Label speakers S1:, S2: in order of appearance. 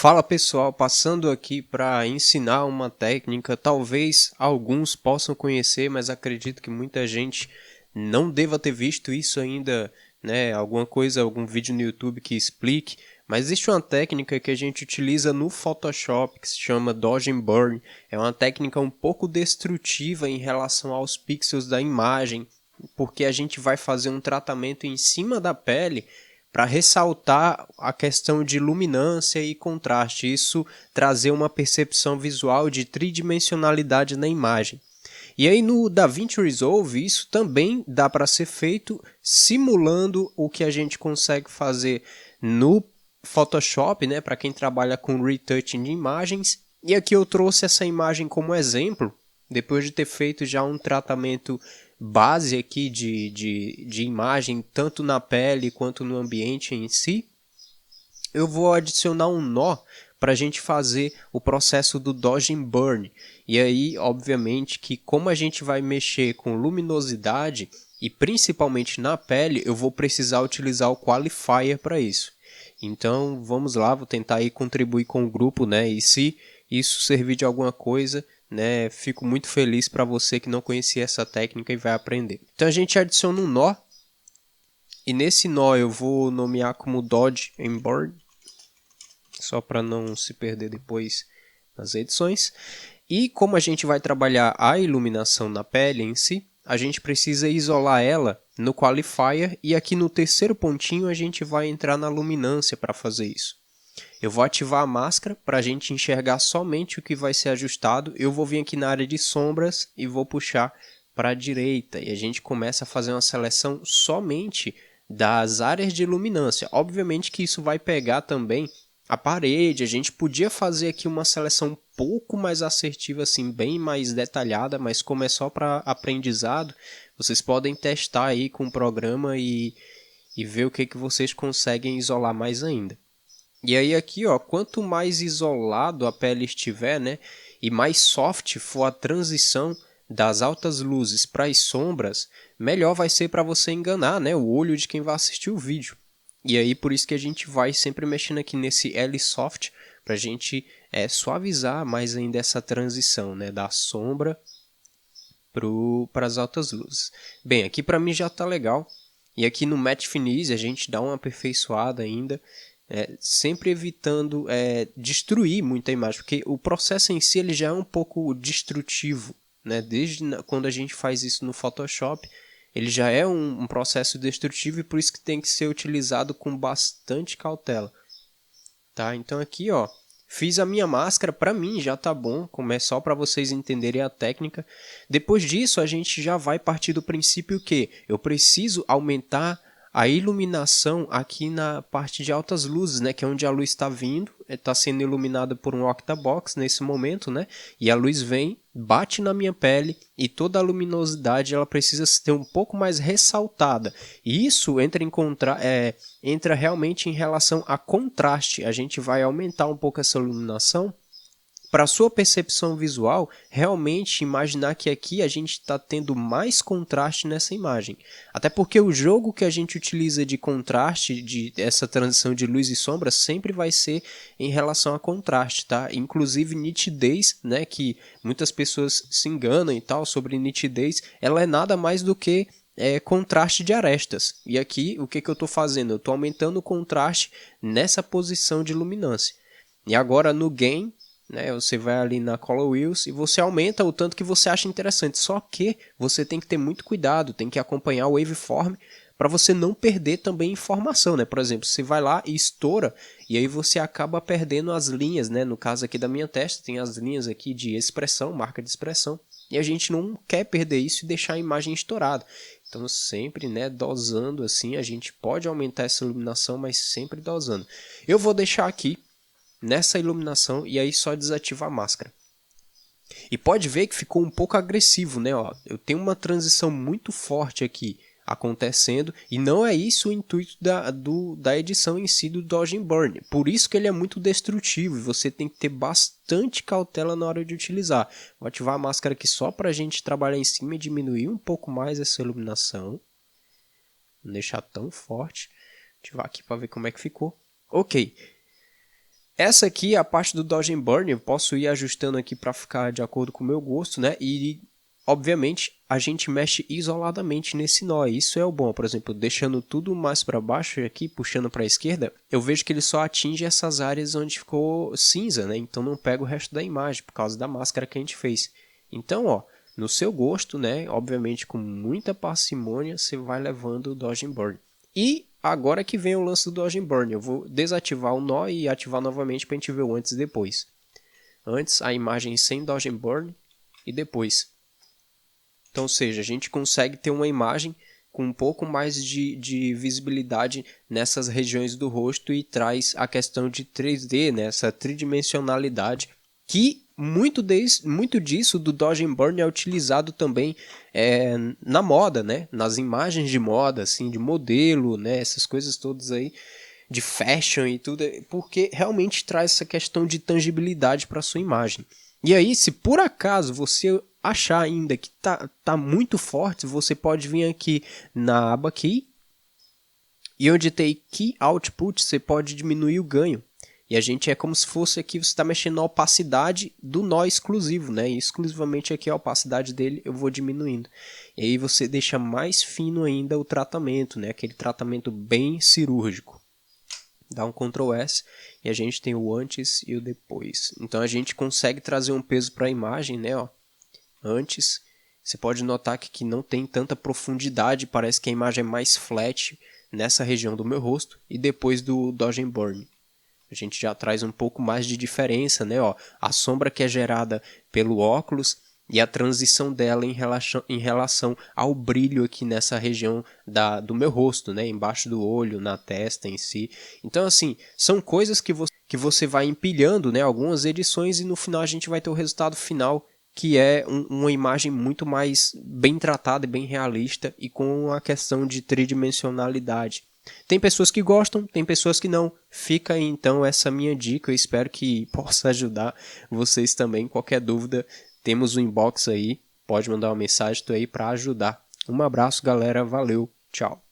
S1: Fala pessoal, passando aqui para ensinar uma técnica, talvez alguns possam conhecer, mas acredito que muita gente não deva ter visto isso ainda, né? Alguma coisa, algum vídeo no YouTube que explique. Mas existe uma técnica que a gente utiliza no Photoshop que se chama Dodge and Burn. É uma técnica um pouco destrutiva em relação aos pixels da imagem, porque a gente vai fazer um tratamento em cima da pele para ressaltar a questão de luminância e contraste, isso trazer uma percepção visual de tridimensionalidade na imagem. E aí no DaVinci Resolve isso também dá para ser feito simulando o que a gente consegue fazer no Photoshop, né, para quem trabalha com retouching de imagens. E aqui eu trouxe essa imagem como exemplo, depois de ter feito já um tratamento base aqui de imagem, tanto na pele quanto no ambiente em si. Eu vou adicionar um nó para a gente fazer o processo do Dodge and Burn. E aí, obviamente, que como a gente vai mexer com luminosidade e principalmente na pele, eu vou precisar utilizar o Qualifier para isso. Então, vamos lá, vou tentar aí contribuir com o grupo, né? E se isso servir de alguma coisa, né, fico muito feliz para você que não conhecia essa técnica e vai aprender. Então a gente adiciona um nó, e nesse nó eu vou nomear como Dodge and Burn, só para não se perder depois nas edições. E como a gente vai trabalhar a iluminação na pele em si, a gente precisa isolar ela no Qualifier, e aqui no terceiro pontinho a gente vai entrar na luminância para fazer isso. Eu vou ativar a máscara para a gente enxergar somente o que vai ser ajustado. Eu vou vir aqui na área de sombras e vou puxar para a direita. E a gente começa a fazer uma seleção somente das áreas de luminância. Obviamente que isso vai pegar também a parede. A gente podia fazer aqui uma seleção um pouco mais assertiva, assim, bem mais detalhada, mas como é só para aprendizado, vocês podem testar aí com o programa e ver o que vocês conseguem isolar mais ainda. E aí aqui, ó, quanto mais isolado a pele estiver, né, e mais soft for a transição das altas luzes para as sombras, melhor vai ser para você enganar, né, o olho de quem vai assistir o vídeo. E aí por isso que a gente vai sempre mexendo aqui nesse L-Soft para a gente suavizar mais ainda essa transição, né, da sombra para as altas luzes. Bem, aqui para mim já está legal. E aqui no Matte Finish a gente dá uma aperfeiçoada ainda, sempre evitando destruir muita imagem, porque o processo em si ele já é um pouco destrutivo, né? Desde quando a gente faz isso no Photoshop, ele já é um processo destrutivo e por isso que tem que ser utilizado com bastante cautela. Tá? Então aqui, ó, fiz a minha máscara, para mim já tá bom, como é só para vocês entenderem a técnica. Depois disso, a gente já vai partir do princípio que eu preciso aumentar a iluminação aqui na parte de altas luzes, né, que é onde a luz está vindo, está sendo iluminada por um octabox nesse momento, né, e a luz vem, bate na minha pele e toda a luminosidade ela precisa ser um pouco mais ressaltada. E isso entra realmente em relação a contraste. A gente vai aumentar um pouco essa iluminação para a sua percepção visual realmente imaginar que aqui a gente está tendo mais contraste nessa imagem. Até porque o jogo que a gente utiliza de contraste, de essa transição de luz e sombra, sempre vai ser em relação a contraste, tá? Inclusive nitidez, né, que muitas pessoas se enganam e tal sobre nitidez, ela é nada mais do que contraste de arestas. E aqui o que eu estou fazendo? Eu estou aumentando o contraste nessa posição de luminância. E agora no Gain, né, você vai ali na Color Wheels e você aumenta o tanto que você acha interessante. Só que você tem que ter muito cuidado, tem que acompanhar o waveform para você não perder também informação, né? Por exemplo, você vai lá e estoura e aí você acaba perdendo as linhas, né? No caso aqui da minha testa, tem as linhas aqui de expressão, marca de expressão, e a gente não quer perder isso e deixar a imagem estourada. Então sempre, né, dosando assim, a gente pode aumentar essa iluminação, mas sempre dosando. Eu vou deixar aqui nessa iluminação e aí só desativa a máscara. E pode ver que ficou um pouco agressivo, né? Ó, eu tenho uma transição muito forte aqui acontecendo e não é isso o intuito da edição em si do Dodge and Burn. Por isso que ele é muito destrutivo e você tem que ter bastante cautela na hora de utilizar. Vou ativar a máscara aqui só para a gente trabalhar em cima e diminuir um pouco mais essa iluminação. Não deixar tão forte. Vou ativar aqui para ver como é que ficou. Ok. Essa aqui é a parte do Dodge and Burn, eu posso ir ajustando aqui para ficar de acordo com o meu gosto, né? E, obviamente, a gente mexe isoladamente nesse nó, isso é o bom. Por exemplo, deixando tudo mais para baixo aqui, puxando para a esquerda, eu vejo que ele só atinge essas áreas onde ficou cinza, né? Então não pega o resto da imagem, por causa da máscara que a gente fez. Então, ó, no seu gosto, né? Obviamente, com muita parcimônia, você vai levando o Dodge and Burn. E agora que vem o lance do Dodge and Burn, eu vou desativar o nó e ativar novamente para a gente ver o antes e depois. Antes, a imagem sem Dodge and Burn e depois. Então, ou seja, a gente consegue ter uma imagem com um pouco mais de visibilidade nessas regiões do rosto e traz a questão de 3D, né? Essa tridimensionalidade que muito disso do Dodge and Burn é utilizado também na moda, né? Nas imagens de moda, assim, de modelo, né? Essas coisas todas aí, de fashion e tudo, porque realmente traz essa questão de tangibilidade para sua imagem. E aí, se por acaso você achar ainda que tá muito forte, você pode vir aqui na aba Key, e onde tem Key Output, você pode diminuir o ganho. E a gente é como se fosse aqui, você está mexendo na opacidade do nó exclusivo, né? E exclusivamente aqui a opacidade dele eu vou diminuindo. E aí você deixa mais fino ainda o tratamento, né? Aquele tratamento bem cirúrgico. Dá um Ctrl S e a gente tem o antes e o depois. Então a gente consegue trazer um peso para a imagem, né? Ó. Antes, você pode notar que aqui não tem tanta profundidade, parece que a imagem é mais flat nessa região do meu rosto. E depois do Dodge and Burn. A gente já traz um pouco mais de diferença, né? Ó, a sombra que é gerada pelo óculos e a transição dela em relação ao brilho aqui nessa região do meu rosto, né? Embaixo do olho, na testa em si. Então, assim, são coisas que você vai empilhando, né? Algumas edições e no final a gente vai ter o resultado final, que é uma imagem muito mais bem tratada e bem realista e com a questão de tridimensionalidade. Tem pessoas que gostam, tem pessoas que não. Fica aí então essa minha dica, eu espero que possa ajudar vocês também. Qualquer dúvida, temos o inbox aí, pode mandar uma mensagem, estou aí para ajudar. Um abraço galera, valeu, tchau.